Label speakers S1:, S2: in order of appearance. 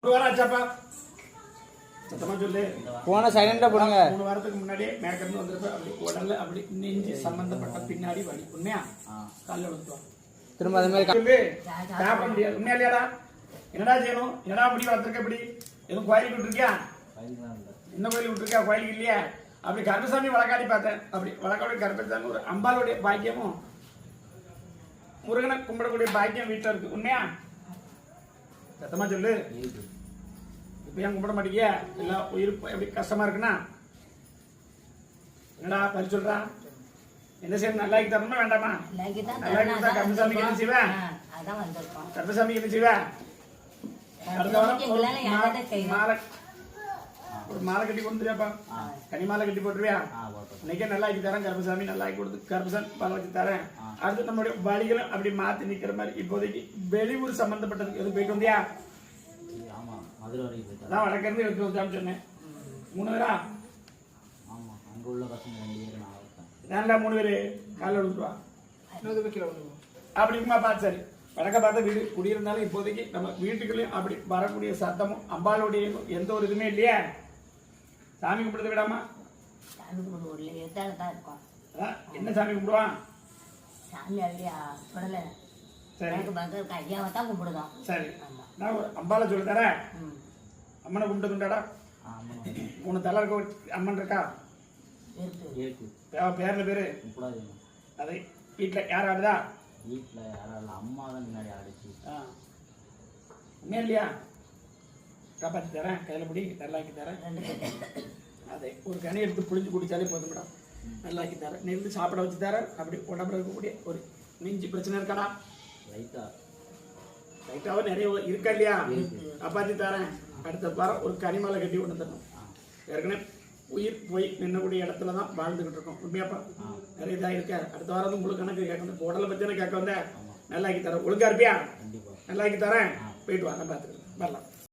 S1: போன செகண்டா போடுங்க.
S2: 3 வாரத்துக்கு முன்னாடியே மேக்கர்னு வந்திருப்ப அப்படி உடல்ல அப்படி நெஞ்சு சம்பந்தப்பட்ட பின்னாடி வலி உண்மையா கால்ல விழுந்துரும்
S1: திரும்ப அதே மாதிரி
S2: சொல்லு சாப்பிட முடியாது உண்மையா இல்லையாடா என்னடா செய்யணும் என்னடா முடி வளர்த்துருக்க இப்படி எதுவும் கோயிலுக்கு விட்டுருக்கியா என்ன கோயிலுக்கு விட்டுருக்கியா கோயிலுக்கு இல்லையா அப்படி கருப்பசாமி வழக்காடி பார்த்தேன் அப்படி வழக்காடி கருப்பசாமி ஒரு அம்பாளுடைய பாக்கியமும் முருகனை கும்பிடக்கூடிய பாக்கியம் வீட்டில் இருக்கு உண்மையா சத்தமா சொல்லு இப்ப ஏன் கும்பிட மாட்டீங்க எல்லாம் உயிர் எப்படி கஷ்டமா இருக்குன்னா என்னடா பறி சொல்றா என்ன செய்ய நல்லா தரணுமா வேண்டாமா நல்லா கருப்பசாமிக்கு என்ன செய்வேன் கருப்பசாமிக்கு என்ன செய்வேன் அடுத்த வாரம் மாலை ஒரு மாலை கட்டி கொடுத்துருவியாப்பா கனி மாலை கட்டி போட்டுருவியா இன்னைக்கே நல்லா ஆக்கி தரேன் கருப்பசாமி நல்லா ஆக்கி கொடுத்து கருப்பசாமி பல வச்சு தரேன் அடுத்து நம்மளுடைய வழிகளும் அப்படி மாத்தி நிக்கிற மாதிரி இப்போதைக்கு வெளியூர் சம்பந்தப்பட்டது எதுவும் போயிட்டு வந்தியா அதான் வடக்கிருந்து எடுத்து வச்சான்னு சொன்னேன் 3 பேரா ஏன்டா 3 பேரு காலைல விழுந்துருவா அப்படிமா பார்த்து சரி வடக்க பார்த்த வீடு குடியிருந்தாலும் இப்போதைக்கு நம்ம வீட்டுக்குள்ளேயும் அப்படி வரக்கூடிய சத்தமும் அம்பாளுடைய எந்த ஒரு இதுவுமே இல்லையா சாமி கும்பிடுறத விடாமா என்ன சாமி கும்பிடுவான் சரி நான் ஒரு அம்பால சொல்லி தரேன் அம்மனை கும்பிட்டுடா 3 தலை இருக்க அம்மன் இருக்கா பேர்ல பேரு அது வீட்டுல யார் ஆடுதா
S3: அம்மா தான் முன்னாடி ஆடிச்சு
S2: உண்மையா இல்லையா காப்பாத்தி தரேன் கையில பிடி நல்லாக்கி தரேன் அதை ஒரு கனி எடுத்து புளிஞ்சு குடிச்சாலே போதும் மேடம் நல்லாக்கி தரேன் நெல் சாப்பிட வச்சு தரேன் அப்படி உடம்புல இருக்கக்கூடிய ஒரு நெஞ்சு பிரச்சனை இருக்காடா லைட்டாவும் நிறைய இருக்கா இல்லையா காப்பாத்தி தரேன் அடுத்த வாரம் ஒரு கனிமலை கட்டி கொண்டு தரணும் ஏற்கனவே உயிர் போய் நின்னக்கூடிய இடத்துல தான் வாழ்ந்துகிட்டு இருக்கோம் உண்மையாப்பா நிறைய இதாக இருக்க அடுத்த வாரம் உங்களுக்கு கணக்கு கேட்க உடலை பத்தி கேட்க வந்தேன் நல்லாக்கி தரேன் ஒழுங்கா இருப்பியா நல்லாக்கி தரேன் போயிட்டு வாங்க பார்த்துக்கலாம் வரலாம்